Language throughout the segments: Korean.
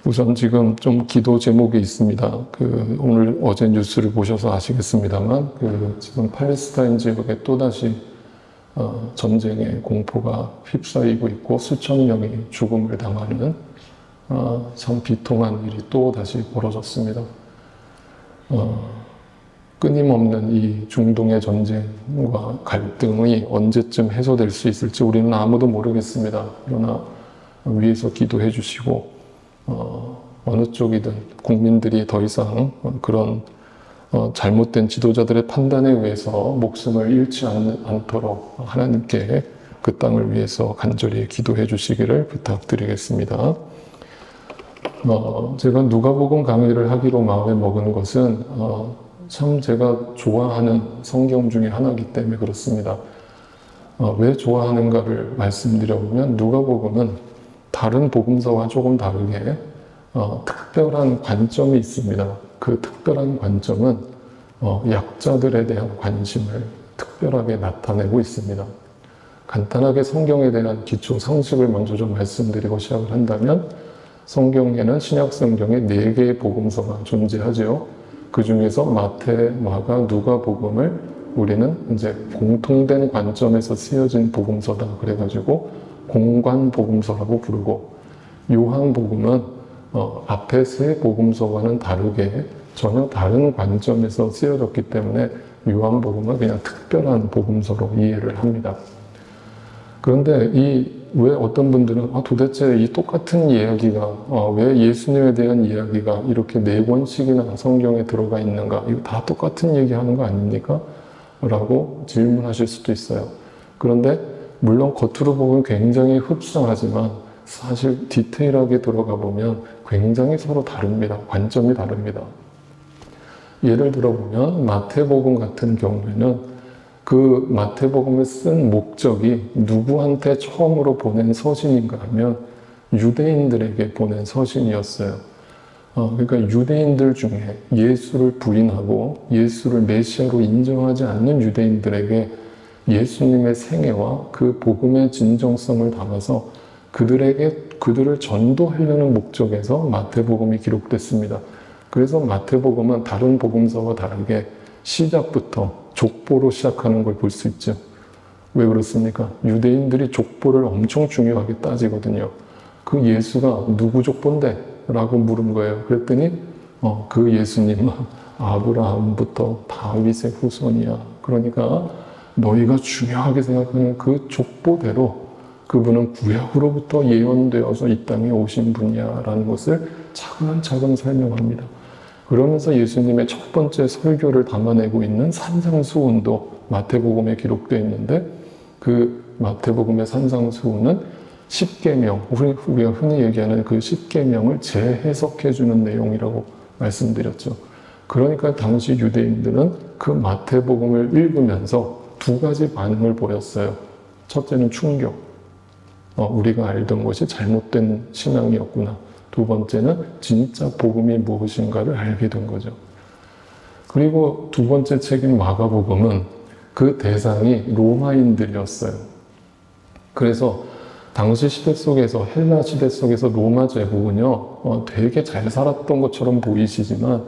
우선 지금 좀 기도 제목이 있습니다. 오늘 어제 뉴스를 보셔서 아시겠습니다만, 지금 팔레스타인 지역에 또다시 전쟁의 공포가 휩싸이고 있고 수천 명이 죽음을 당하는 참 비통한 일이 또 다시 벌어졌습니다. 끊임없는 이 중동의 전쟁과 갈등이 언제쯤 해소될 수 있을지 우리는 아무도 모르겠습니다. 그러나 위에서 기도해 주시고 어느 쪽이든 국민들이 더 이상 그런 잘못된 지도자들의 판단에 의해서 목숨을 잃지 않도록 하나님께 그 땅을 위해서 간절히 기도해 주시기를 부탁드리겠습니다. 제가 누가복음 강의를 하기로 마음에 먹은 것은 참 제가 좋아하는 성경 중에 하나이기 때문에 그렇습니다. 왜 좋아하는가를 말씀드려보면 누가복음은 다른 복음서와 조금 다르게 특별한 관점이 있습니다. 그 특별한 관점은 약자들에 대한 관심을 특별하게 나타내고 있습니다. 간단하게 성경에 대한 기초 상식을 먼저 좀 말씀드리고 시작을 한다면 성경에는 신약 성경에 4개의 복음서가 존재하죠. 그 중에서 마태, 마가, 누가복음을 우리는 이제 공통된 관점에서 쓰여진 복음서다 그래가지고 공관 복음서라고 부르고, 요한복음은 앞에 3 복음서와는 다르게 전혀 다른 관점에서 쓰여졌기 때문에 요한복음은 그냥 특별한 복음서로 이해를 합니다. 그런데 왜 어떤 분들은 도대체 이 똑같은 이야기가 왜 예수님에 대한 이야기가 이렇게 4권씩이나 성경에 들어가 있는가, 이거 다 똑같은 얘기하는 거 아닙니까? 라고 질문하실 수도 있어요. 그런데 물론 겉으로 보면 굉장히 흡사하지만 사실 디테일하게 들어가 보면 굉장히 서로 다릅니다. 관점이 다릅니다. 예를 들어보면 마태복음 같은 경우에는 그 마태복음을 쓴 목적이 누구한테 처음으로 보낸 서신인가 하면 유대인들에게 보낸 서신이었어요. 그러니까 유대인들 중에 예수를 부인하고 예수를 메시아로 인정하지 않는 유대인들에게 예수님의 생애와 그 복음의 진정성을 담아서 그들을 전도하려는 목적에서 마태복음이 기록됐습니다. 그래서 마태복음은 다른 복음서와 다르게 시작부터 족보로 시작하는 걸 볼 수 있죠. 왜 그렇습니까? 유대인들이 족보를 엄청 중요하게 따지거든요. 그 예수가 누구 족보인데? 라고 물은 거예요. 그랬더니 그 예수님은 아브라함부터 다윗의 후손이야. 그러니까 너희가 중요하게 생각하는 그 족보대로 그분은 구약으로부터 예언되어서 이 땅에 오신 분이야 라는 것을 차근차근 설명합니다. 그러면서 예수님의 첫 번째 설교를 담아내고 있는 산상수훈도 마태복음에 기록되어 있는데, 그 마태복음의 산상수훈은 10계명, 우리가 흔히 얘기하는 그 10계명을 재해석해 주는 내용이라고 말씀드렸죠. 그러니까 당시 유대인들은 그 마태복음을 읽으면서 2가지 반응을 보였어요. 첫째는 충격. 우리가 알던 것이 잘못된 신앙이었구나. 2번째는 진짜 복음이 무엇인가를 알게 된 거죠. 그리고 2번째 책인 마가복음은 그 대상이 로마인들이었어요. 그래서 당시 시대 속에서, 헬라 시대 속에서 로마 제국은요, 되게 잘 살았던 것처럼 보이시지만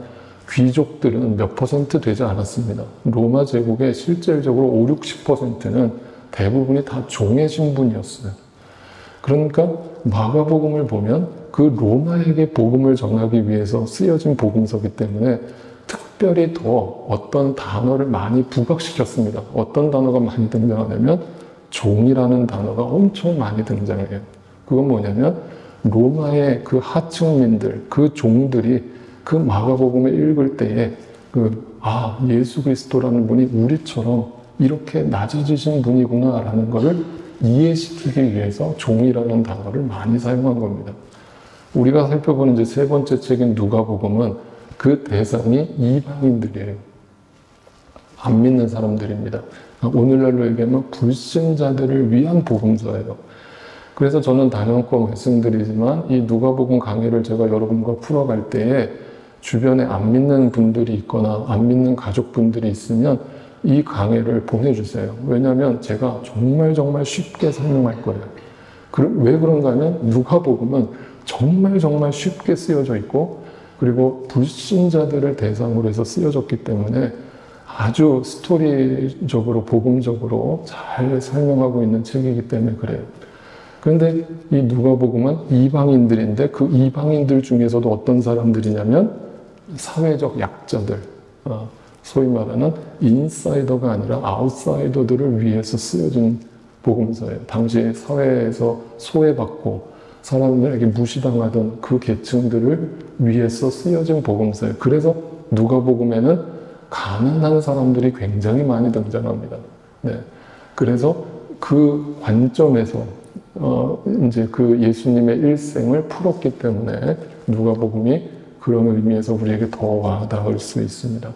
귀족들은 몇 % 되지 않았습니다. 로마 제국의 실질적으로 50~60%는 대부분이 다 종의 신분이었어요. 그러니까 마가복음을 보면 그 로마에게 복음을 전하기 위해서 쓰여진 복음서이기 때문에 특별히 더 어떤 단어를 많이 부각시켰습니다. 어떤 단어가 많이 등장하냐면 종이라는 단어가 엄청 많이 등장해요. 그건 뭐냐면 로마의 그 하층민들, 그 종들이 그 마가복음을 읽을 때에 예수 그리스도라는 분이 우리처럼 이렇게 낮아지신 분이구나 라는 것을 이해시키기 위해서 종이라는 단어를 많이 사용한 겁니다. 우리가 살펴보는 이제 3번째 책인 누가복음은 그 대상이 이방인들이에요. 안 믿는 사람들입니다. 오늘날로 얘기하면 불신자들을 위한 복음서예요. 그래서 저는 단연코 말씀드리지만 이 누가복음 강의를 제가 여러분과 풀어갈 때에 주변에 안 믿는 분들이 있거나 안 믿는 가족분들이 있으면 이 강의를 보내주세요. 왜냐하면 제가 정말 쉽게 설명할 거예요. 왜 그런가 하면 누가복음은 정말 쉽게 쓰여져 있고, 그리고 불신자들을 대상으로 해서 쓰여졌기 때문에 아주 스토리적으로, 복음적으로 잘 설명하고 있는 책이기 때문에 그래요. 그런데 이 누가복음은 이방인들인데, 그 이방인들 중에서도 어떤 사람들이냐면 사회적 약자들, 소위 말하는 인사이더가 아니라 아웃사이더들을 위해서 쓰여진 복음서예요. 당시 사회에서 소외받고 사람들에게 무시당하던 그 계층들을 위해서 쓰여진 복음서예요. 그래서 누가복음에는 가난한 사람들이 굉장히 많이 등장합니다. 네. 그래서 그 관점에서 이제 그 예수님의 일생을 풀었기 때문에 누가복음이 그런 의미에서 우리에게 더 와닿을 수 있습니다.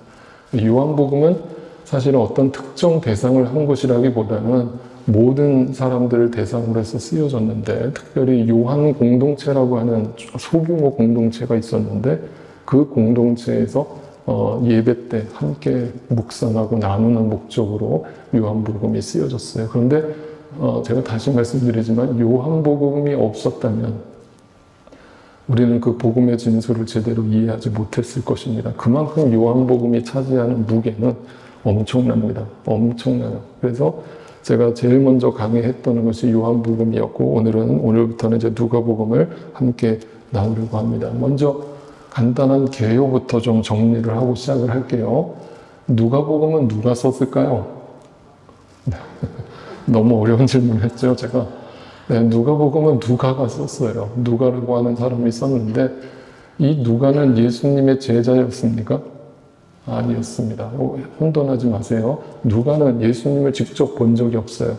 요한복음은 사실은 어떤 특정 대상을 한 것이라기보다는 모든 사람들을 대상으로 해서 쓰여졌는데, 특별히 요한 공동체라고 하는 소규모 공동체가 있었는데, 그 공동체에서 예배 때 함께 묵상하고 나누는 목적으로 요한복음이 쓰여졌어요. 그런데 제가 다시 말씀드리지만 요한복음이 없었다면 우리는 그 복음의 진수를 제대로 이해하지 못했을 것입니다. 그만큼 요한복음이 차지하는 무게는 엄청납니다. 엄청나요. 그래서 제가 제일 먼저 강의했던 것이 요한복음이었고, 오늘부터는 이제 누가복음을 함께 나누려고 합니다. 먼저 간단한 개요부터 좀 정리를 하고 시작을 할게요. 누가복음은 누가 썼을까요? 너무 어려운 질문을 했죠, 제가. 네, 누가복음은 누가가 썼어요. 누가라고 하는 사람이 썼는데, 이 누가는 예수님의 제자였습니까? 아니었습니다. 혼돈하지 마세요. 누가는 예수님을 직접 본 적이 없어요.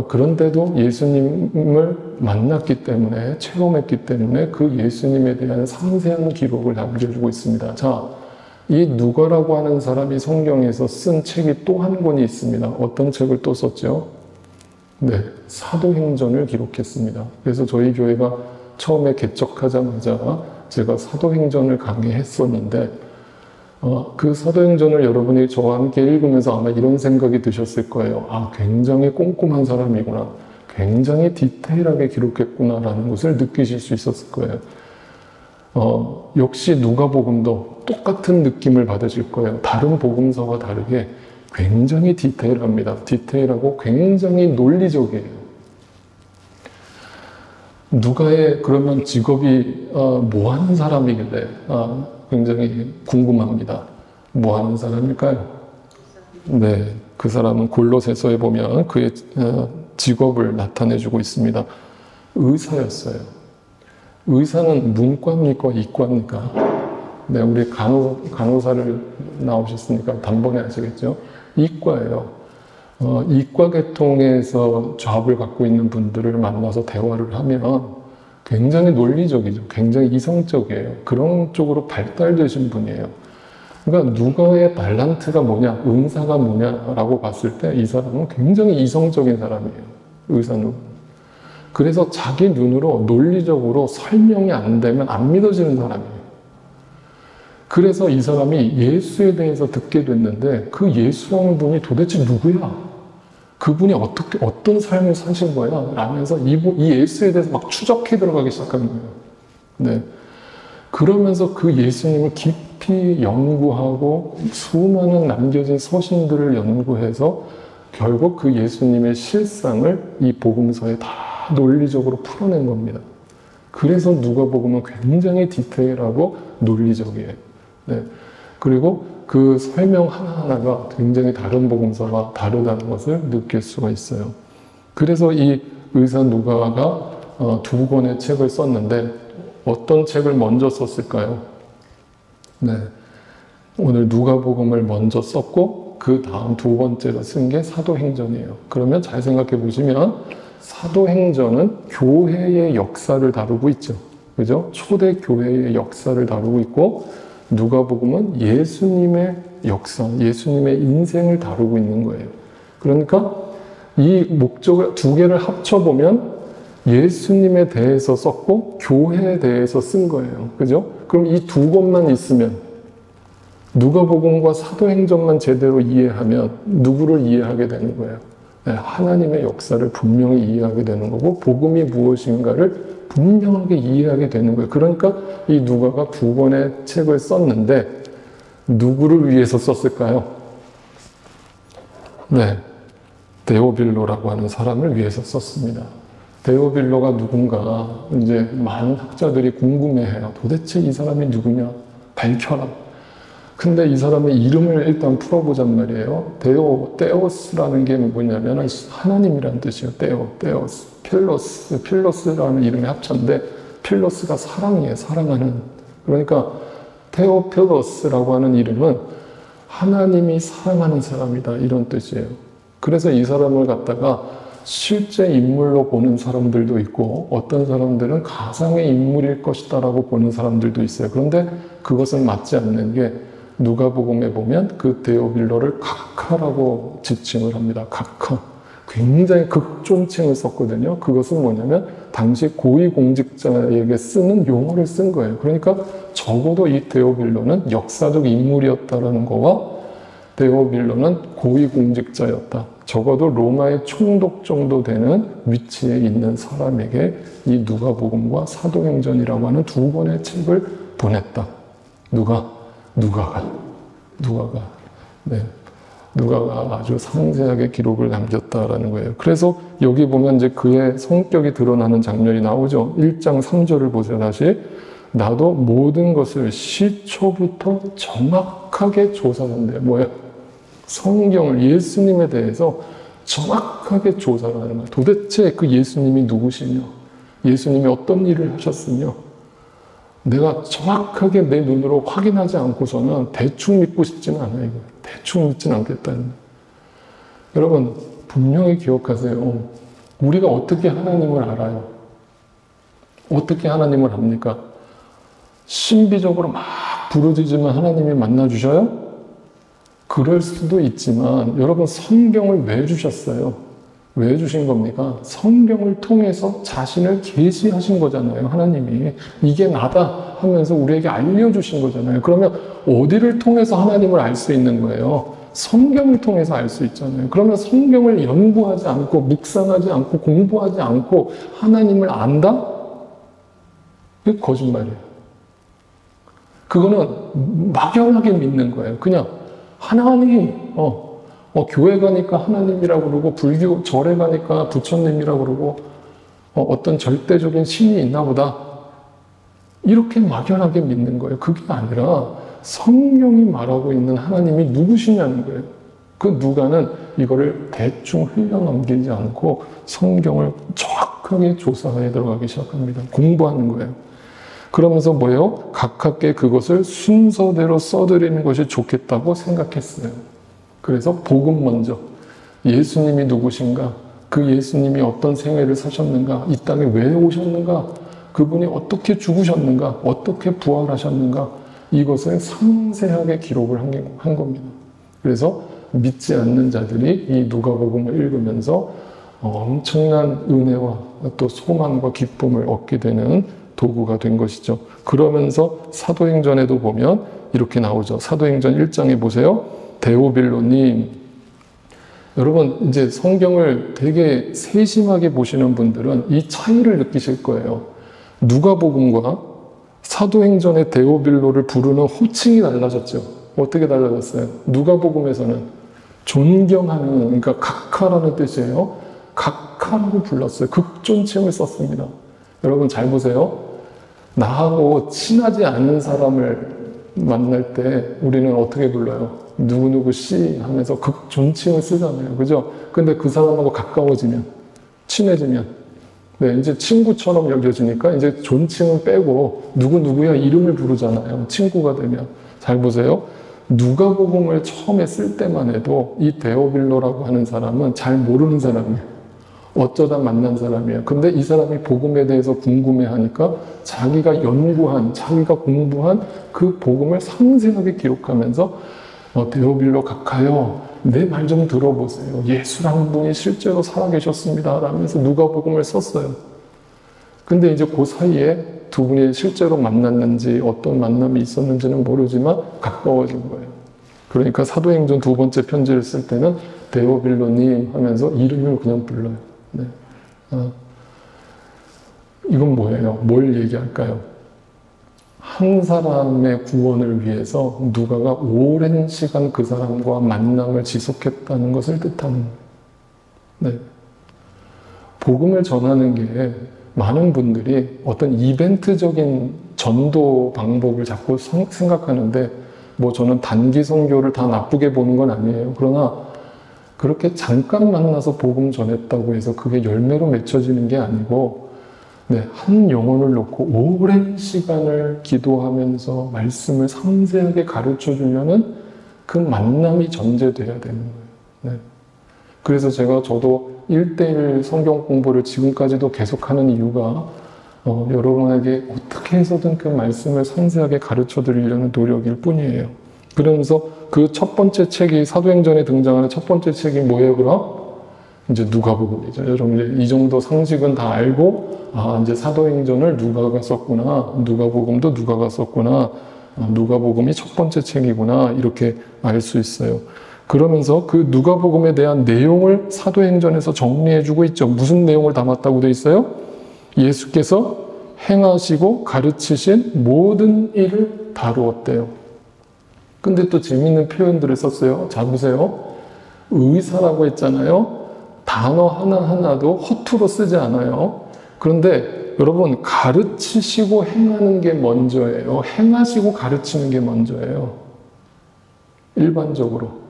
그런데도 예수님을 만났기 때문에, 체험했기 때문에 그 예수님에 대한 상세한 기록을 남겨주고 있습니다. 자, 이 누가라고 하는 사람이 성경에서 쓴 책이 또 한 권이 있습니다. 어떤 책을 또 썼죠? 네, 사도행전을 기록했습니다. 그래서 저희 교회가 처음에 개척하자마자 제가 사도행전을 강의했었는데, 그 사도행전을 여러분이 저와 함께 읽으면서 아마 이런 생각이 드셨을 거예요. 아, 굉장히 꼼꼼한 사람이구나. 굉장히 디테일하게 기록했구나라는 것을 느끼실 수 있었을 거예요. 역시 누가복음도 똑같은 느낌을 받으실 거예요. 다른 복음서와 다르게 굉장히 디테일합니다. 디테일하고 굉장히 논리적이에요. 누가의 그러면 직업이 뭐 하는 사람이길래 굉장히 궁금합니다. 뭐 하는 사람일까요? 네, 그 사람은 골로새서에 보면 그의 직업을 나타내주고 있습니다. 의사였어요. 의사는 문과입니까? 이과입니까? 네, 우리 간호사를 나오셨으니까 단번에 아시겠죠? 이과예요. 이과 계통에서 잡을 갖고 있는 분들을 만나서 대화를 하면 굉장히 논리적이죠. 굉장히 이성적이에요. 그런 쪽으로 발달되신 분이에요. 그러니까 누가의 발란트가 뭐냐, 은사가 뭐냐라고 봤을 때 이 사람은 굉장히 이성적인 사람이에요. 의사는. 그래서 자기 눈으로 논리적으로 설명이 안 되면 안 믿어지는 사람이에요. 그래서 이 사람이 예수에 대해서 듣게 됐는데, 그 예수라는 분이 도대체 누구야? 그분이 어떤 삶을 사신 거야? 라면서 이 예수에 대해서 막 추적해 들어가기 시작하는 거예요. 네. 그러면서 그 예수님을 깊이 연구하고 수많은 남겨진 서신들을 연구해서 결국 그 예수님의 실상을 이 복음서에 다 논리적으로 풀어낸 겁니다. 그래서 누가복음은 굉장히 디테일하고 논리적이에요. 네. 그리고 그 설명 하나하나가 굉장히 다른 복음서와 다르다는 것을 느낄 수가 있어요. 그래서 이 의사 누가가 두 권의 책을 썼는데, 어떤 책을 먼저 썼을까요? 네. 오늘 누가복음을 먼저 썼고, 그 다음 두 번째로 쓴 게 사도행전이에요. 그러면 잘 생각해 보시면 사도행전은 교회의 역사를 다루고 있죠. 그죠? 초대 교회의 역사를 다루고 있고, 누가복음은 예수님의 역사, 예수님의 인생을 다루고 있는 거예요. 그러니까 이 목적을 두 개를 합쳐보면 예수님에 대해서 썼고 교회에 대해서 쓴 거예요. 그죠? 그럼 이 두 권만 있으면, 누가복음과 사도행전만 제대로 이해하면 누구를 이해하게 되는 거예요? 네, 하나님의 역사를 분명히 이해하게 되는 거고, 복음이 무엇인가를 분명하게 이해하게 되는 거예요. 그러니까 이 누가가 2권의 책을 썼는데 누구를 위해서 썼을까요? 네, 데오빌로라고 하는 사람을 위해서 썼습니다. 데오빌로가 누군가 이제 많은 학자들이 궁금해해요. 도대체 이 사람이 누구냐? 밝혀라. 근데 이 사람의 이름을 일단 풀어보잔 말이에요. 데오스라는 게 뭐냐면 하나님이라는 뜻이에요. 데오스, 필로스라는 이름의 합자인데 필로스가 사랑이에요. 사랑하는. 그러니까 테오필로스라고 하는 이름은 하나님이 사랑하는 사람이다 이런 뜻이에요. 그래서 이 사람을 갖다가 실제 인물로 보는 사람들도 있고 어떤 사람들은 가상의 인물일 것이다 라고 보는 사람들도 있어요. 그런데 그것은 맞지 않는 게 누가복음에 보면 그 데오빌로를 각하라고 지칭을 합니다. 각하. 굉장히 극존칭을 썼거든요. 그것은 뭐냐면 당시 고위공직자에게 쓰는 용어를 쓴 거예요. 그러니까 적어도 이 데오빌로는 역사적 인물이었다라는 거와 데오빌로는 고위공직자였다. 적어도 로마의 총독 정도 되는 위치에 있는 사람에게 이 누가복음과 사도행전이라고 하는 2권의 책을 보냈다. 누가가. 네. 누가가 아주 상세하게 기록을 남겼다라는 거예요. 그래서 여기 보면 이제 그의 성격이 드러나는 장면이 나오죠. 1장 3절을 보세요. 다시. 나도 모든 것을 시초부터 정확하게 조사한대. 뭐예요? 성경을, 예수님에 대해서 정확하게 조사를 하는 거예요. 도대체 그 예수님이 누구시며, 예수님이 어떤 일을 하셨으며, 내가 정확하게 내 눈으로 확인하지 않고서는 대충 믿고 싶지는 않아요. 이거. 대충 믿지는 않겠다는 거예요. 여러분, 분명히 기억하세요. 우리가 어떻게 하나님을 알아요? 어떻게 하나님을 압니까? 신비적으로 막 부르짖으면 하나님이 만나주셔요? 그럴 수도 있지만 여러분 성경을 왜 주셨어요? 왜 주신 겁니까? 성경을 통해서 자신을 계시하신 거잖아요. 하나님이 이게 나다 하면서 우리에게 알려주신 거잖아요. 그러면 어디를 통해서 하나님을 알 수 있는 거예요? 성경을 통해서 알 수 있잖아요. 그러면 성경을 연구하지 않고 묵상하지 않고 공부하지 않고 하나님을 안다? 그게 거짓말이에요. 그거는 막연하게 믿는 거예요. 그냥 하나님, 교회 가니까 하나님이라고 그러고 불교 절에 가니까 부처님이라고 그러고 어떤 절대적인 신이 있나 보다. 이렇게 막연하게 믿는 거예요. 그게 아니라 성경이 말하고 있는 하나님이 누구시냐는 거예요. 그 누가는 이거를 대충 흘려넘기지 않고 성경을 정확하게 조사해 들어가기 시작합니다. 공부하는 거예요. 그러면서 뭐예요? 각하께 그것을 순서대로 써드리는 것이 좋겠다고 생각했어요. 그래서 복음 먼저. 예수님이 누구신가? 그 예수님이 어떤 생애를 사셨는가? 이 땅에 왜 오셨는가? 그분이 어떻게 죽으셨는가? 어떻게 부활하셨는가? 이것을 상세하게 기록을 한 겁니다. 그래서 믿지 않는 자들이 이 누가복음을 읽으면서 엄청난 은혜와 또 소망과 기쁨을 얻게 되는 도구가 된 것이죠. 그러면서 사도행전에도 보면 이렇게 나오죠. 사도행전 1장에 보세요. 데오빌로님. 여러분 이제 성경을 되게 세심하게 보시는 분들은 이 차이를 느끼실 거예요. 누가복음과 사도행전의 데오빌로를 부르는 호칭이 달라졌죠. 어떻게 달라졌어요? 누가복음에서는 존경하는, 그러니까 각하라는 뜻이에요. 각하라고 불렀어요. 극존칭을 썼습니다. 여러분 잘 보세요. 나하고 친하지 않은 사람을 만날 때 우리는 어떻게 불러요? 누구누구 씨 하면서 극존칭을 쓰잖아요. 그죠? 근데 그 사람하고 가까워지면, 친해지면, 네, 이제 친구처럼 여겨지니까 이제 존칭을 빼고 누구누구야 이름을 부르잖아요. 친구가 되면. 잘 보세요. 누가복음을 처음에 쓸 때만 해도 이 데오빌로라고 하는 사람은 잘 모르는 사람이에요. 어쩌다 만난 사람이에요. 근데 이 사람이 복음에 대해서 궁금해하니까 자기가 연구한, 자기가 공부한 그 복음을 상세하게 기록하면서 데오빌로 각하여 내 말 좀 들어보세요. 예수라는 분이 실제로 살아계셨습니다. 라면서 누가복음을 썼어요. 근데 이제 그 사이에 두 분이 실제로 만났는지 어떤 만남이 있었는지는 모르지만 가까워진 거예요. 그러니까 사도행전 2번째 편지를 쓸 때는 데오빌로님 하면서 이름을 그냥 불러요. 네. 이건 뭐예요? 뭘 얘기할까요? 한 사람의 구원을 위해서 누가가 오랜 시간 그 사람과 만남을 지속했다는 것을 뜻하는 거예요. 네. 복음을 전하는 게 많은 분들이 어떤 이벤트적인 전도 방법을 자꾸 생각하는데, 뭐 저는 단기 선교를 다 나쁘게 보는 건 아니에요. 그러나 그렇게 잠깐 만나서 복음 전했다고 해서 그게 열매로 맺혀지는 게 아니고, 네, 한 영혼을 놓고 오랜 시간을 기도하면서 말씀을 상세하게 가르쳐 주려는 그 만남이 전제돼야 되는 거예요. 네. 그래서 저도 1:1 성경 공부를 지금까지도 계속하는 이유가 여러분에게 어떻게 해서든 그 말씀을 상세하게 가르쳐 드리려는 노력일 뿐이에요. 그러면서 그 첫 번째 책이, 사도행전에 등장하는 첫 번째 책이 뭐예요, 그럼? 이제 누가복음이죠. 여러분 이제 이 정도 상식은 다 알고, 이제 사도행전을 누가가 썼구나, 누가복음도 누가가 썼구나, 누가복음이 첫 번째 책이구나, 이렇게 알 수 있어요. 그러면서 그 누가복음에 대한 내용을 사도행전에서 정리해주고 있죠. 무슨 내용을 담았다고 돼 있어요? 예수께서 행하시고 가르치신 모든 일을 다루었대요. 근데 또 재밌는 표현들을 썼어요. 자, 보세요. 의사라고 했잖아요. 단어 하나하나도 허투루 쓰지 않아요. 그런데 여러분, 가르치시고 행하는 게 먼저예요. 행하시고 가르치는 게 먼저예요. 일반적으로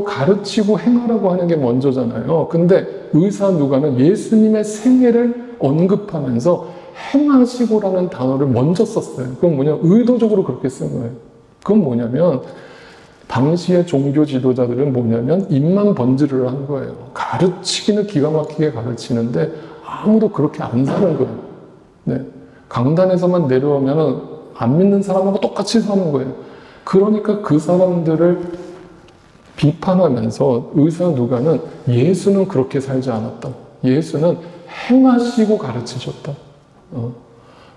가르치고 행하라고 하는 게 먼저잖아요. 근데 의사 누가는 예수님의 생애를 언급하면서 행하시고라는 단어를 먼저 썼어요. 그건 뭐냐? 의도적으로 그렇게 쓴 거예요. 그건 뭐냐면, 당시의 종교 지도자들은 뭐냐면 입만 번지르르 한 거예요. 가르치기는 기가 막히게 가르치는데 아무도 그렇게 안 사는 거예요. 네. 강단에서만 내려오면 안 믿는 사람하고 똑같이 사는 거예요. 그러니까 그 사람들을 비판하면서 의사 누가는 예수는 그렇게 살지 않았다. 예수는 행하시고 가르치셨다.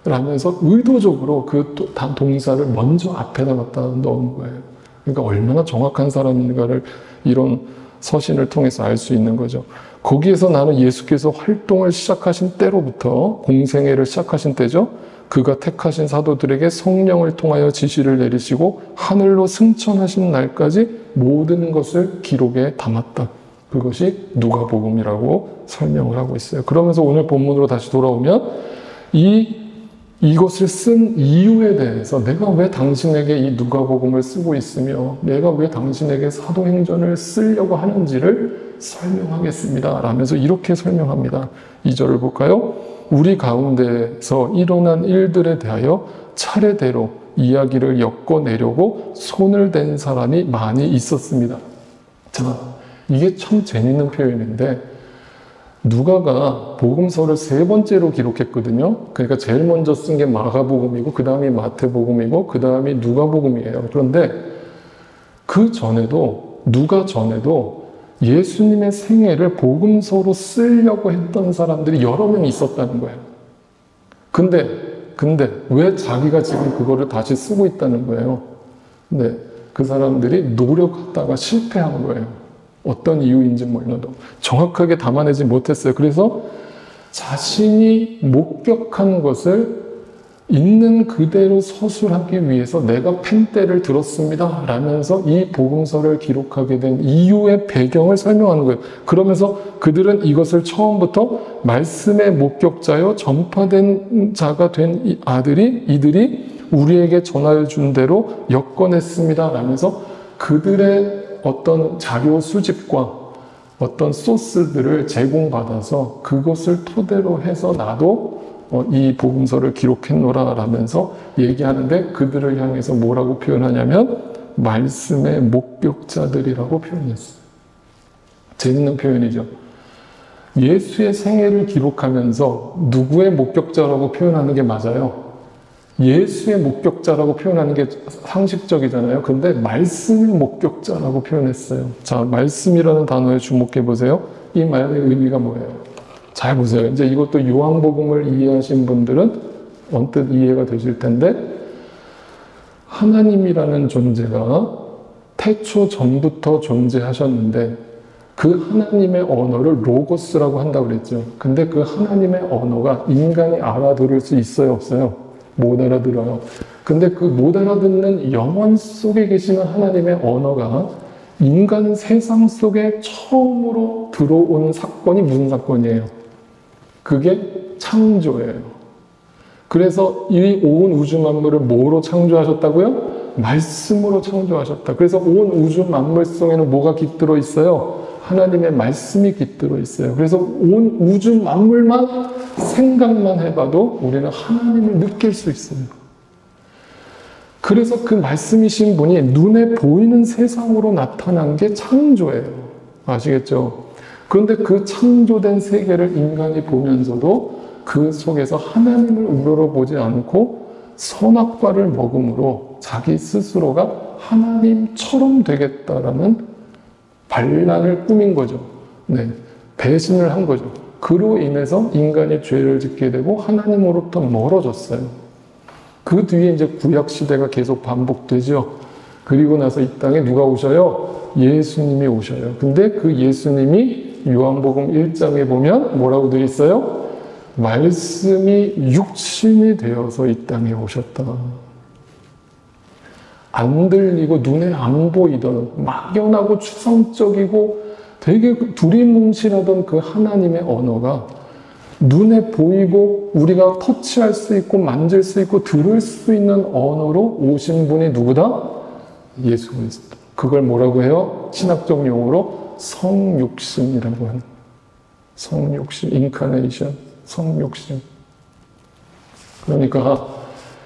라면서 의도적으로 그 동사를 먼저 앞에다 갖다 넣은 거예요. 그러니까 얼마나 정확한 사람인가를 이런 서신을 통해서 알 수 있는 거죠. 거기에서 나는 예수께서 활동을 시작하신 때로부터, 공생애를 시작하신 때죠. 그가 택하신 사도들에게 성령을 통하여 지시를 내리시고 하늘로 승천하신 날까지 모든 것을 기록에 담았다. 그것이 누가복음이라고 설명을 하고 있어요. 그러면서 오늘 본문으로 다시 돌아오면 이것을 쓴 이유에 대해서, 내가 왜 당신에게 이 누가복음을 쓰고 있으며 내가 왜 당신에게 사도행전을 쓰려고 하는지를 설명하겠습니다. 라면서 이렇게 설명합니다. 2절을 볼까요? 우리 가운데서 일어난 일들에 대하여 차례대로 이야기를 엮어내려고 손을 댄 사람이 많이 있었습니다. 자, 이게 참 재밌는 표현인데, 누가가 복음서를 3번째로 기록했거든요. 그러니까 제일 먼저 쓴 게 마가복음이고, 그 다음이 마태복음이고, 그 다음이 누가복음이에요. 그런데 그 전에도, 누가 전에도 예수님의 생애를 복음서로 쓰려고 했던 사람들이 여러 명 있었다는 거예요. 근데 왜 자기가 지금 그거를 다시 쓰고 있다는 거예요? 근데 그 사람들이 노력하다가 실패한 거예요. 어떤 이유인지 몰라도 정확하게 담아내지 못했어요. 그래서 자신이 목격한 것을 있는 그대로 서술하기 위해서 내가 펜대를 들었습니다 라면서 이 복음서를 기록하게 된 이유의 배경을 설명하는 거예요. 그러면서 그들은 이것을 처음부터 말씀의 목격자여 전파된 자가 된 이들이 우리에게 전하여 준 대로 엮어냈습니다 라면서 그들의 어떤 자료 수집과 어떤 소스들을 제공받아서 그것을 토대로 해서 나도 이 복음서를 기록했노라 라면서 얘기하는데, 그들을 향해서 뭐라고 표현하냐면 말씀의 목격자들이라고 표현했어요. 재밌는 표현이죠. 예수의 생애를 기록하면서 누구의 목격자라고 표현하는 게 맞아요? 예수의 목격자라고 표현하는 게 상식적이잖아요. 그런데 말씀의 목격자라고 표현했어요. 자, 말씀이라는 단어에 주목해 보세요. 이 말의 의미가 뭐예요? 잘 보세요. 이제 이것도 요한복음을 이해하신 분들은 언뜻 이해가 되실 텐데, 하나님이라는 존재가 태초 전부터 존재하셨는데 그 하나님의 언어를 로고스라고 한다고 그랬죠. 근데 그 하나님의 언어가 인간이 알아들을 수 있어요, 없어요? 못 알아들어요. 근데 그 못 알아듣는 영혼 속에 계시는 하나님의 언어가 인간 세상 속에 처음으로 들어온 사건이 무슨 사건이에요? 그게 창조예요. 그래서 이 온 우주 만물을 뭐로 창조하셨다고요? 말씀으로 창조하셨다. 그래서 온 우주 만물 속에는 뭐가 깃들어 있어요? 하나님의 말씀이 깃들어 있어요. 그래서 온 우주 만물만 생각만 해봐도 우리는 하나님을 느낄 수 있어요. 그래서 그 말씀이신 분이 눈에 보이는 세상으로 나타난 게 창조예요. 아시겠죠? 그런데 그 창조된 세계를 인간이 보면서도 그 속에서 하나님을 우러러보지 않고 선악과를 먹음으로 자기 스스로가 하나님처럼 되겠다라는 반란을 꾸민 거죠. 네, 배신을 한 거죠. 그로 인해서 인간이 죄를 짓게 되고 하나님으로부터 멀어졌어요. 그 뒤에 이제 구약 시대가 계속 반복되죠. 그리고 나서 이 땅에 누가 오셔요? 예수님이 오셔요. 근데 그 예수님이 요한복음 1장에 보면 뭐라고 되어 있어요? 말씀이 육신이 되어서 이 땅에 오셨다. 안 들리고 눈에 안 보이던 막연하고 추상적이고 되게 두리뭉실하던 그 하나님의 언어가 눈에 보이고 우리가 터치할 수 있고 만질 수 있고 들을 수 있는 언어로 오신 분이 누구다? 예수 그리스도. 그걸 뭐라고 해요? 신학적 용어로 성육신이라고 하는. 성육신, 인카네이션, 성육신. 그러니까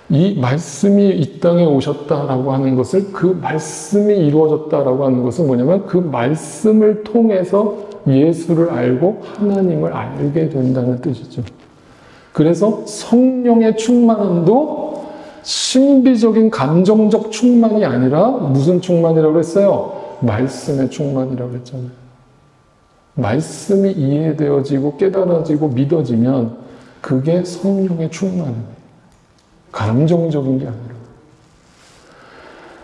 이 말씀이 이 땅에 오셨다라고 하는 것을, 그 말씀이 이루어졌다라고 하는 것은 뭐냐면 그 말씀을 통해서 예수를 알고 하나님을 알게 된다는 뜻이죠. 그래서 성령의 충만함도 신비적인 감정적 충만이 아니라 무슨 충만이라고 했어요? 말씀의 충만이라고 했잖아요. 말씀이 이해되어지고 깨달아지고 믿어지면 그게 성령의 충만입니다. 감정적인 게 아니라.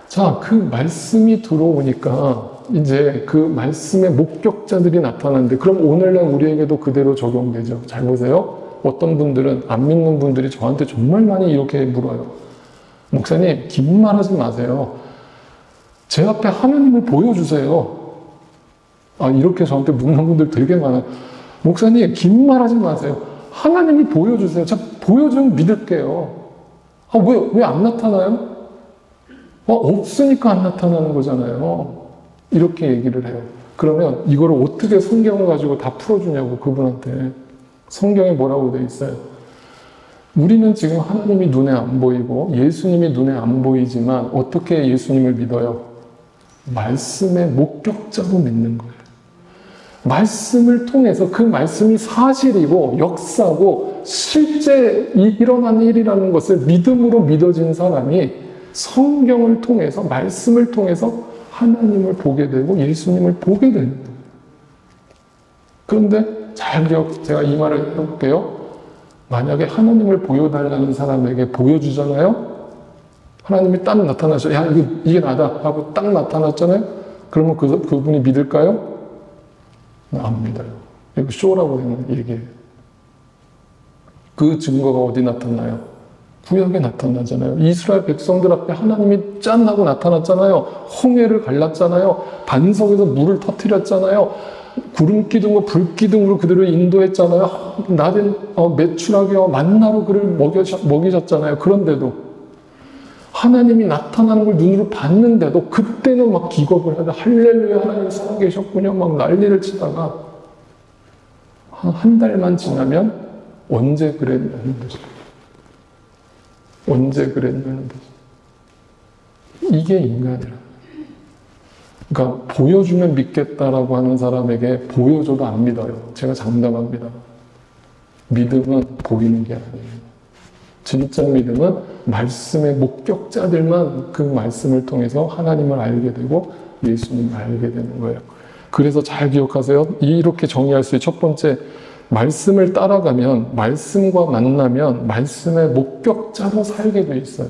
자, 그 말씀이 들어오니까 이제 그 말씀의 목격자들이 나타나는데, 그럼 오늘날 우리에게도 그대로 적용되죠. 잘 보세요. 어떤 분들은, 안 믿는 분들이 저한테 정말 많이 이렇게 물어요. 목사님, 긴 말 하지 마세요. 제 앞에 하나님을 보여주세요. 아, 이렇게 저한테 묻는 분들 되게 많아요. 목사님, 긴 말 하지 마세요. 하나님이 보여주세요. 제가 보여주면 믿을게요. 아, 왜 안 나타나요? 없으니까 안 나타나는 거잖아요. 이렇게 얘기를 해요. 그러면 이거를 어떻게 성경을 가지고 다 풀어주냐고, 그분한테. 성경에 뭐라고 되어 있어요? 우리는 지금 하나님이 눈에 안 보이고 예수님이 눈에 안 보이지만 어떻게 예수님을 믿어요? 말씀의 목격자로 믿는 거예요. 말씀을 통해서, 그 말씀이 사실이고 역사고 실제 일어난 일이라는 것을 믿음으로 믿어진 사람이 성경을 통해서, 말씀을 통해서 하나님을 보게 되고 예수님을 보게 되는 거예요. 그런데 제가 이 말을 해볼게요. 만약에 하나님을 보여달라는 사람에게 보여주잖아요? 하나님이 딱 나타나셔. 야, 이게 나다 하고 딱 나타났잖아요? 그러면 그분이 믿을까요? 안 믿어요. 이거 쇼라고 하는 얘기예요. 그 증거가 어디 나타나요? 구약에 나타나잖아요. 이스라엘 백성들 앞에 하나님이 짠 하고 나타났잖아요. 홍해를 갈랐잖아요. 반석에서 물을 터뜨렸잖아요. 구름 기둥과 불 기둥으로 그들을 인도했잖아요. 낮엔 매출하게 만나로 그를 먹이셨잖아요. 그런데도 하나님이 나타나는 걸 눈으로 봤는데도 그때는 막 기겁을 하다, 할렐루야, 하나님 살아계셨군요, 막 난리를 치다가 한 달만 지나면 언제 그랬냐는 거죠. 언제 그랬냐는 거죠. 이게 인간이라. 그러니까 보여주면 믿겠다라고 하는 사람에게 보여줘도 안 믿어요. 제가 장담합니다. 믿음은 보이는 게 아니에요. 진짜 믿음은 말씀의 목격자들만 그 말씀을 통해서 하나님을 알게 되고 예수님을 알게 되는 거예요. 그래서 잘 기억하세요. 이렇게 정의할 수 있어요. 첫 번째, 말씀을 따라가면, 말씀과 만나면 말씀의 목격자로 살게 돼 있어요.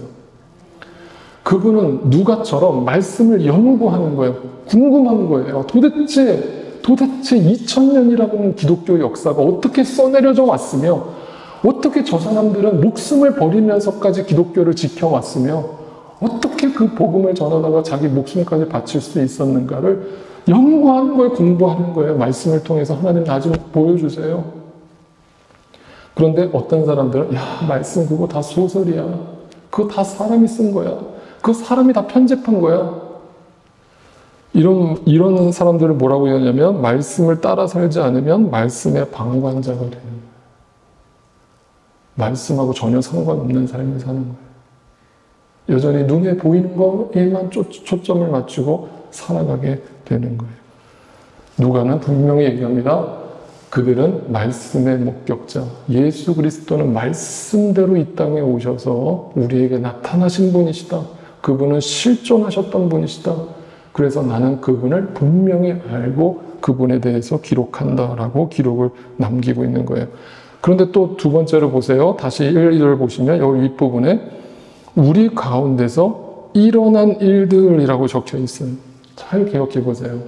그분은 누가처럼 말씀을 연구하는 거예요. 궁금한 거예요. 도대체 도대체 2000년이라는 기독교 역사가 어떻게 써내려져 왔으며 어떻게 저 사람들은 목숨을 버리면서까지 기독교를 지켜왔으며 어떻게 그 복음을 전하다가 자기 목숨까지 바칠 수 있었는가를 연구하는 거예요. 공부하는 거예요. 말씀을 통해서 하나님 나 좀 보여주세요. 그런데 어떤 사람들은 야 말씀 그거 다 소설이야. 그거 다 사람이 쓴 거야. 그거 사람이 다 편집한 거야. 이런 사람들을 뭐라고 하냐면 말씀을 따라 살지 않으면 말씀의 방관자가 되는 거예요. 말씀하고 전혀 상관없는 삶을 사는 거예요. 여전히 눈에 보이는 거에만 초점을 맞추고 살아가게 되는 거예요. 누가는 분명히 얘기합니다. 그들은 말씀의 목격자. 예수 그리스도는 말씀대로 이 땅에 오셔서 우리에게 나타나신 분이시다. 그분은 실존하셨던 분이시다. 그래서 나는 그분을 분명히 알고 그분에 대해서 기록한다라고 기록을 남기고 있는 거예요. 그런데 또 두 번째로 보세요. 다시 1절을 보시면 여기 윗부분에 우리 가운데서 일어난 일들이라고 적혀 있어요. 잘 기억해 보세요.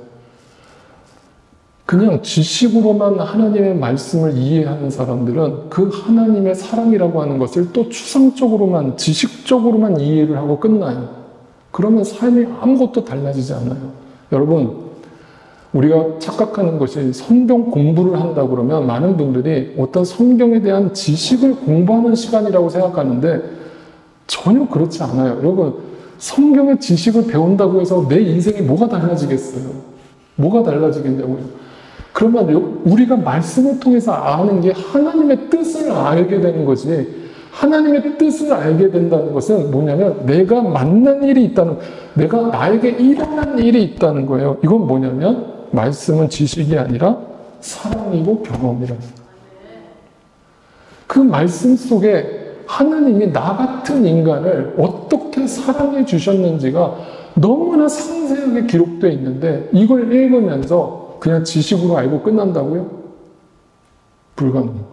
그냥 지식으로만 하나님의 말씀을 이해하는 사람들은 그 하나님의 사랑이라고 하는 것을 또 추상적으로만, 지식적으로만 이해를 하고 끝나요. 그러면 삶이 아무것도 달라지지 않아요. 여러분, 우리가 착각하는 것이 성경 공부를 한다 그러면 많은 분들이 어떤 성경에 대한 지식을 공부하는 시간이라고 생각하는데 전혀 그렇지 않아요. 여러분, 성경의 지식을 배운다고 해서 내 인생이 뭐가 달라지겠어요? 뭐가 달라지겠냐고요? 그러면 우리가 말씀을 통해서 아는 게 하나님의 뜻을 알게 되는 거지. 하나님의 뜻을 알게 된다는 것은 뭐냐면 내가 만난 일이 있다는, 내가 나에게 일어난 일이 있다는 거예요. 이건 뭐냐면 말씀은 지식이 아니라 사랑이고 경험이라는 거예요. 그 말씀 속에 하나님이 나 같은 인간을 어떻게 사랑해 주셨는지가 너무나 상세하게 기록되어 있는데 이걸 읽으면서 그냥 지식으로 알고 끝난다고요? 불가능해요.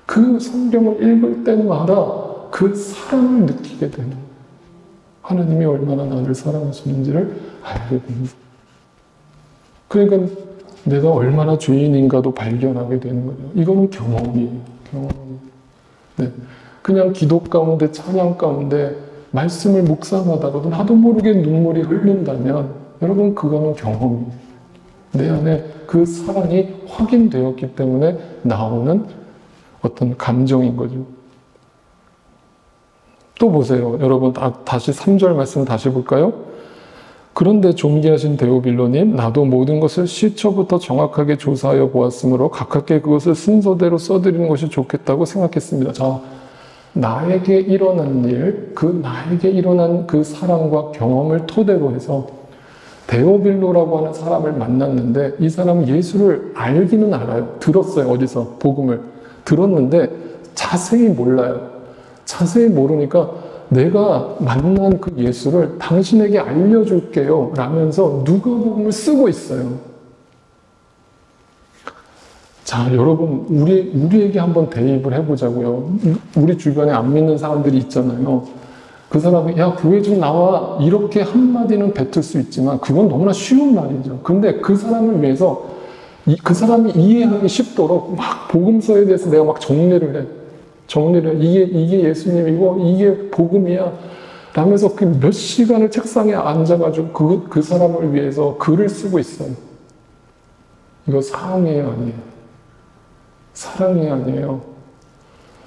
그 성경을 읽을 때마다 그 사랑을 느끼게 되는 거예요. 하나님이 얼마나 나를 사랑하시는지를 알게 됩니다. 그러니까 내가 얼마나 죄인인가도 발견하게 되는 거죠. 이거는 경험이에요. 경험이에요. 네. 그냥 기도 가운데 찬양 가운데 말씀을 묵상하다가도 나도 모르게 눈물이 흐른다면 여러분 그거는 경험이에요. 내 안에 그 사랑이 확인되었기 때문에 나오는 어떤 감정인 거죠. 또 보세요. 여러분 다시 3절 말씀 다시 볼까요? 그런데 존귀하신 데오빌로님, 나도 모든 것을 시초부터 정확하게 조사하여 보았으므로 가깝게 그것을 순서대로 써드리는 것이 좋겠다고 생각했습니다. 자, 나에게 일어난 일, 나에게 일어난 그 사랑과 경험을 토대로 해서 데오빌로라고 하는 사람을 만났는데 이 사람은 예수를 알기는 알아요. 들었어요. 어디서 복음을 들었는데 자세히 몰라요. 자세히 모르니까 내가 만난 그 예수를 당신에게 알려줄게요 라면서 누가복음을 쓰고 있어요. 자, 여러분 우리에게 한번 대입을 해보자고요. 우리 주변에 안 믿는 사람들이 있잖아요. 그 사람이 야 교회 좀 나와 이렇게 한마디는 뱉을 수 있지만 그건 너무나 쉬운 말이죠. 근데 그 사람을 위해서 그 사람이 이해하기 쉽도록 막 복음서에 대해서 내가 막 정리를 해. 이게 예수님이고 이게 복음이야 라면서 그 몇 시간을 책상에 앉아가지고 그 사람을 위해서 글을 쓰고 있어요. 이거 사랑이에요, 아니에요? 사랑이 아니에요.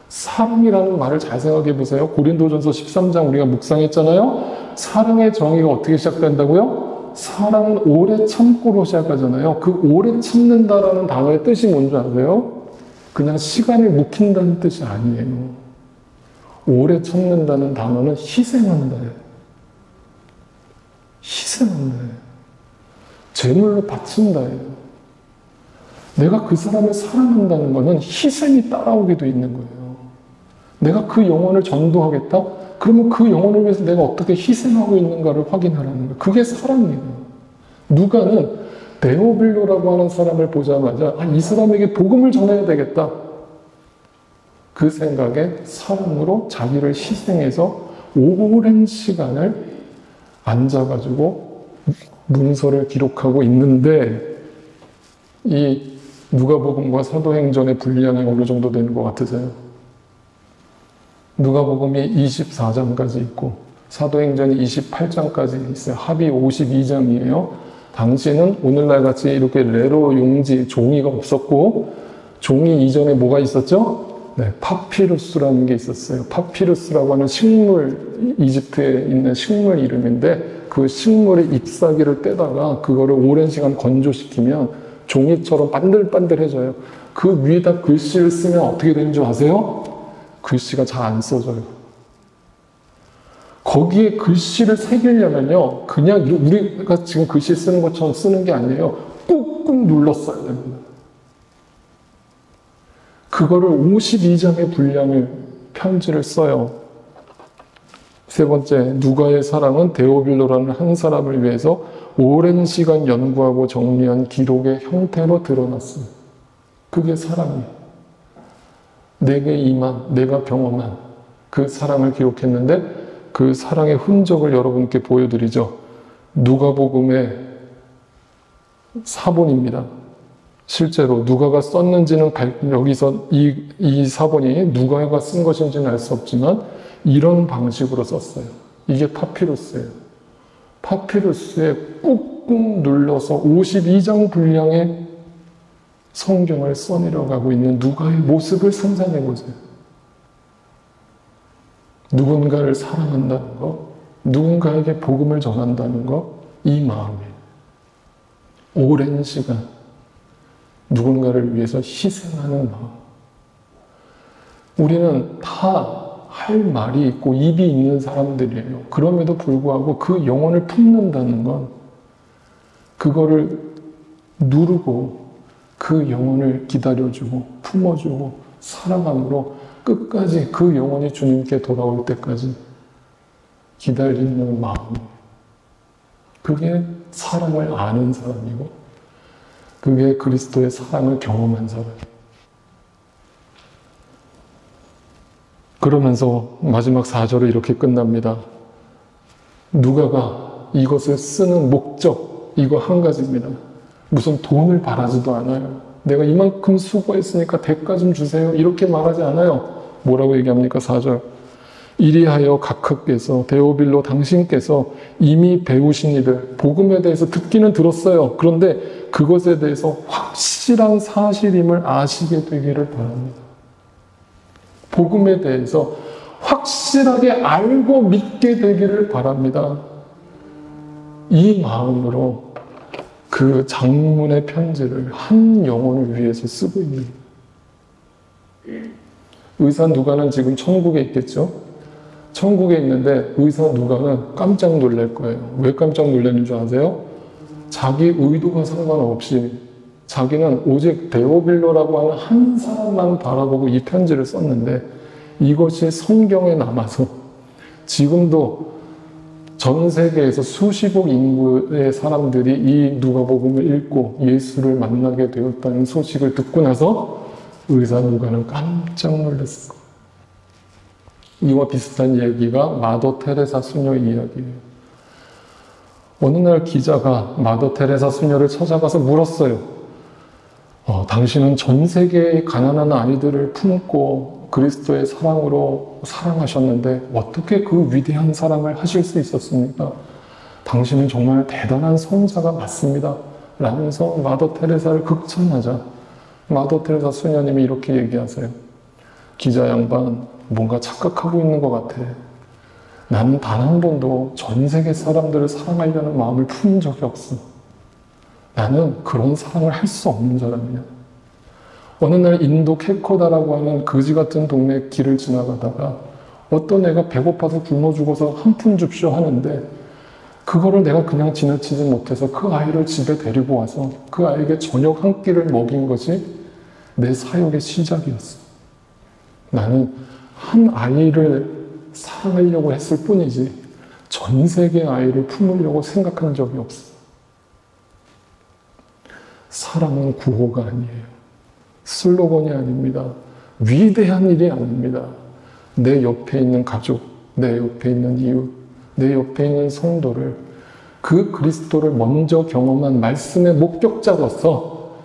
사랑이라는 말을 잘 생각해 보세요. 고린도전서 13장 우리가 묵상했잖아요. 사랑의 정의가 어떻게 시작된다고요? 사랑은 오래 참고로 시작하잖아요. 그 오래 참는다라는 단어의 뜻이 뭔지 아세요? 그냥 시간을 묵힌다는 뜻이 아니에요. 오래 참는다는 단어는 희생한다예요. 희생한다예요. 제물로 바친다예요. 내가 그 사람을 사랑한다는 것은 희생이 따라오게 돼 있는 거예요. 내가 그 영혼을 전도하겠다? 그러면 그 영혼을 위해서 내가 어떻게 희생하고 있는가를 확인하라는 거예요. 그게 사랑이에요. 누가는 데오빌로라고 하는 사람을 보자마자 이 사람에게 복음을 전해야 되겠다. 그 생각에 사랑으로 자기를 희생해서 오랜 시간을 앉아가지고 문서를 기록하고 있는데 이 누가복음과 사도행전의 분량이 어느 정도 되는 것 같으세요? 누가복음이 24장까지 있고 사도행전이 28장까지 있어요. 합이 52장이에요. 당시에는 오늘날 같이 이렇게 레로 용지, 종이가 없었고 종이 이전에 뭐가 있었죠? 네, 파피루스라는 게 있었어요. 파피루스라고 하는 식물, 이집트에 있는 식물 이름인데 그 식물의 잎사귀를 떼다가 그거를 오랜 시간 건조시키면 종이처럼 반들반들해져요. 그 위에다 글씨를 쓰면 어떻게 되는 줄 아세요? 글씨가 잘 안 써져요. 거기에 글씨를 새기려면요, 그냥 우리가 지금 글씨 쓰는 것처럼 쓰는 게 아니에요. 꾹꾹 눌러 써야 됩니다. 그거를 52장의 분량의 편지를 써요. 세 번째, 누가의 사랑은 데오빌로라는 한 사람을 위해서 오랜 시간 연구하고 정리한 기록의 형태로 드러났어요. 그게 사랑이에요. 내게 임한, 내가 경험한 그 사랑을 기록했는데 그 사랑의 흔적을 여러분께 보여드리죠. 누가복음의 사본입니다. 실제로 누가가 썼는지는 여기서 이 사본이 누가가 쓴 것인지는 알 수 없지만 이런 방식으로 썼어요. 이게 파피루스예요. 파피루스에 꾹꾹 눌러서 52장 분량의 성경을 써내려가고 있는 누가의 모습을 상상해 보세요. 누군가를 사랑한다는 것, 누군가에게 복음을 전한다는 것, 이 마음이에요. 오랜 시간 누군가를 위해서 희생하는 마음. 우리는 다 할 말이 있고 입이 있는 사람들이에요. 그럼에도 불구하고 그 영혼을 품는다는 건 그거를 누르고 그 영혼을 기다려주고 품어주고 사랑함으로 끝까지 그 영혼이 주님께 돌아올 때까지 기다리는 마음이에요. 그게 사랑을 아는 사람이고 그게 그리스도의 사랑을 경험한 사람이에요. 그러면서 마지막 4절을 이렇게 끝납니다. 누가가 이것을 쓰는 목적, 이거 한 가지입니다. 무슨 돈을 바라지도 않아요. 내가 이만큼 수고했으니까 대가 좀 주세요. 이렇게 말하지 않아요. 뭐라고 얘기합니까? 4절. 이리하여 각하께서 데오빌로 당신께서 이미 배우신 이들 복음에 대해서 듣기는 들었어요. 그런데 그것에 대해서 확실한 사실임을 아시게 되기를 바랍니다. 복음에 대해서 확실하게 알고 믿게 되기를 바랍니다. 이 마음으로 그 장문의 편지를 한 영혼을 위해서 쓰고 있는 의사 누가는 지금 천국에 있겠죠? 천국에 있는데 의사 누가는 깜짝 놀랄 거예요. 왜 깜짝 놀라는 줄 아세요? 자기 의도가 상관없이 자기는 오직 데오빌로라고 하는 한 사람만 바라보고 이 편지를 썼는데 이것이 성경에 남아서 지금도 전 세계에서 수십억 인구의 사람들이 이 누가복음을 읽고 예수를 만나게 되었다는 소식을 듣고 나서 의사 누가는 깜짝 놀랐어요. 이와 비슷한 얘기가 마더 테레사 수녀의 이야기예요. 어느 날 기자가 마더 테레사 수녀를 찾아가서 물었어요. 당신은 전 세계의 가난한 아이들을 품고 그리스도의 사랑으로 사랑하셨는데 어떻게 그 위대한 사랑을 하실 수 있었습니까? 당신은 정말 대단한 성자가 맞습니다. 라면서 마더 테레사를 극찬하자 마더 테레사 수녀님이 이렇게 얘기하세요. 기자 양반, 뭔가 착각하고 있는 것 같아. 나는 단 한 번도 전 세계 사람들을 사랑하려는 마음을 품은 적이 없어. 나는 그런 사랑을 할 수 없는 사람이야. 어느 날 인도 캘커다라고 하는 거지 같은 동네 길을 지나가다가 어떤 애가 배고파서 굶어 죽어서 한 푼 줍쇼 하는데 그거를 내가 그냥 지나치지 못해서 그 아이를 집에 데리고 와서 그 아이에게 저녁 한 끼를 먹인 것이 내 사역의 시작이었어. 나는 한 아이를 사랑하려고 했을 뿐이지 전 세계 아이를 품으려고 생각한 적이 없어. 사랑은 구호가 아니에요. 슬로건이 아닙니다. 위대한 일이 아닙니다. 내 옆에 있는 가족, 내 옆에 있는 이웃, 내 옆에 있는 성도를 그 그리스도를 먼저 경험한 말씀의 목격자로서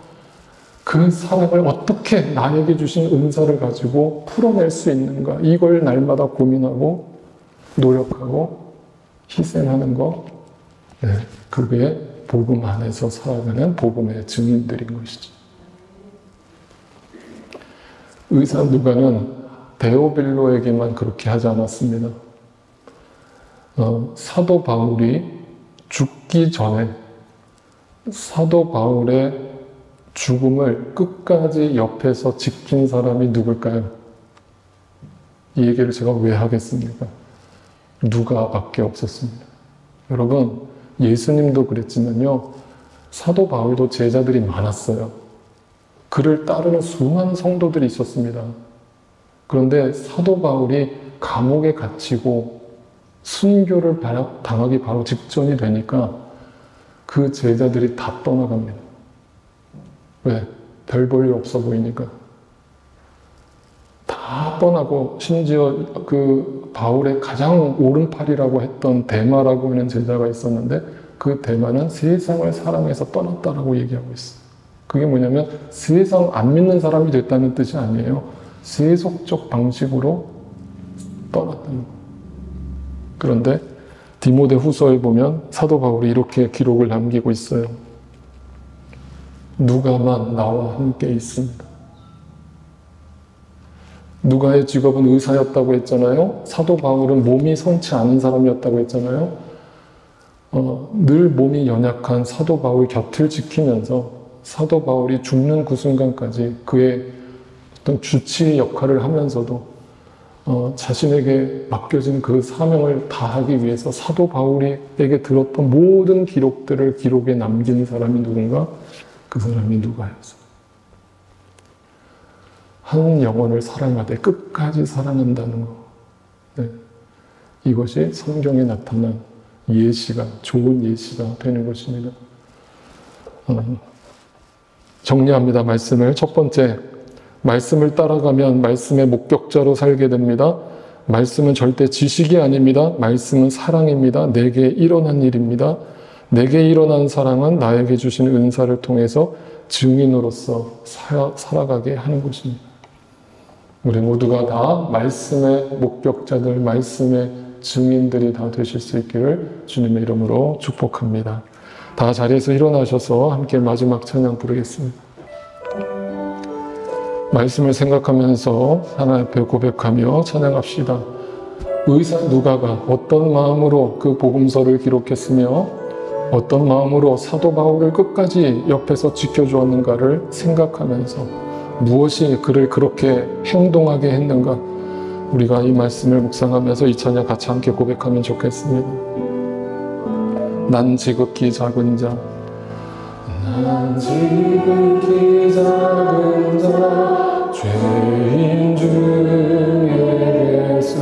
그 사랑을 어떻게 나에게 주신 은사를 가지고 풀어낼 수 있는가, 이걸 날마다 고민하고 노력하고 희생하는 것, 네, 그게 복음 안에서 살아가는 복음의 증인들인 것이죠. 의사 누가는 데오빌로에게만 그렇게 하지 않았습니다. 사도 바울이 죽기 전에 사도 바울의 죽음을 끝까지 옆에서 지킨 사람이 누굴까요? 이 얘기를 제가 왜 하겠습니까? 누가밖에 없었습니다. 여러분, 예수님도 그랬지만요, 사도 바울도 제자들이 많았어요. 그를 따르는 수많은 성도들이 있었습니다. 그런데 사도 바울이 감옥에 갇히고 순교를 당하기 바로 직전이 되니까 그 제자들이 다 떠나갑니다. 왜? 별 볼 일 없어 보이니까. 다 떠나고, 심지어 그 바울의 가장 오른팔이라고 했던 데마라고 하는 제자가 있었는데, 그 데마는 세상을 사랑해서 떠났다라고 얘기하고 있어요. 그게 뭐냐면 세상 안 믿는 사람이 됐다는 뜻이 아니에요. 세속적 방식으로 떠났다는 거예요. 그런데 디모데 후서에 보면 사도 바울이 이렇게 기록을 남기고 있어요. 누가만 나와 함께 있습니다. 누가의 직업은 의사였다고 했잖아요. 사도 바울은 몸이 성치 않은 사람이었다고 했잖아요. 늘 몸이 연약한 사도 바울 곁을 지키면서 사도 바울이 죽는 그 순간까지 그의 어떤 주치의 역할을 하면서도 자신에게 맡겨진 그 사명을 다하기 위해서 사도 바울에게 들었던 모든 기록들을 기록에 남긴 사람이 누군가? 그 사람이 누가였어요. 한 영혼을 사랑하되 끝까지 사랑한다는 것. 네. 이것이 성경에 나타난 예시가, 좋은 예시가 되는 것입니다. 정리합니다. 말씀을. 첫 번째, 말씀을 따라가면 말씀의 목격자로 살게 됩니다. 말씀은 절대 지식이 아닙니다. 말씀은 사랑입니다. 내게 일어난 일입니다. 내게 일어난 사랑은 나에게 주신 은사를 통해서 증인으로서 살아가게 하는 것입니다. 우리 모두가 다 말씀의 목격자들, 말씀의 증인들이 다 되실 수 있기를 주님의 이름으로 축복합니다. 다 자리에서 일어나셔서 함께 마지막 찬양 부르겠습니다. 말씀을 생각하면서 하나님 앞에 고백하며 찬양합시다. 의사 누가가 어떤 마음으로 그 복음서를 기록했으며 어떤 마음으로 사도 바울을 끝까지 옆에서 지켜주었는가를 생각하면서 무엇이 그를 그렇게 행동하게 했는가, 우리가 이 말씀을 묵상하면서 이 찬양 같이 함께 고백하면 좋겠습니다. 난 지극히 작은 자, 난 지극히 작은 자, 죄인 중에 예수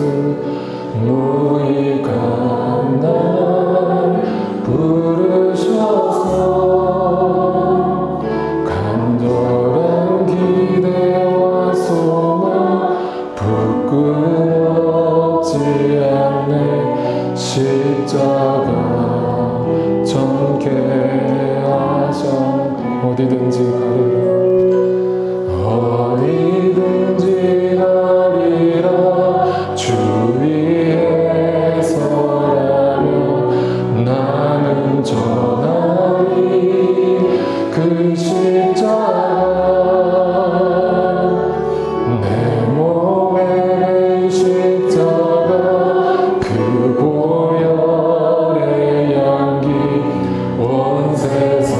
무익한 날 부르셔서 간절한 기대와 소망 불끈 없지 않네. 십자가 전개 하셨네. 어디든지 가리라, 어디든지 가리라. 주 위에 서라면 나는 전하리. 그 십자가 내 몸의 십자가, 그 보혈의 향기 온 세상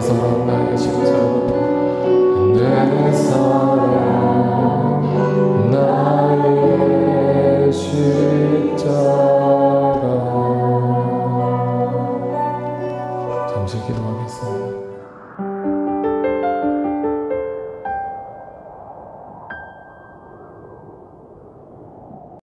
사랑 나의 십자가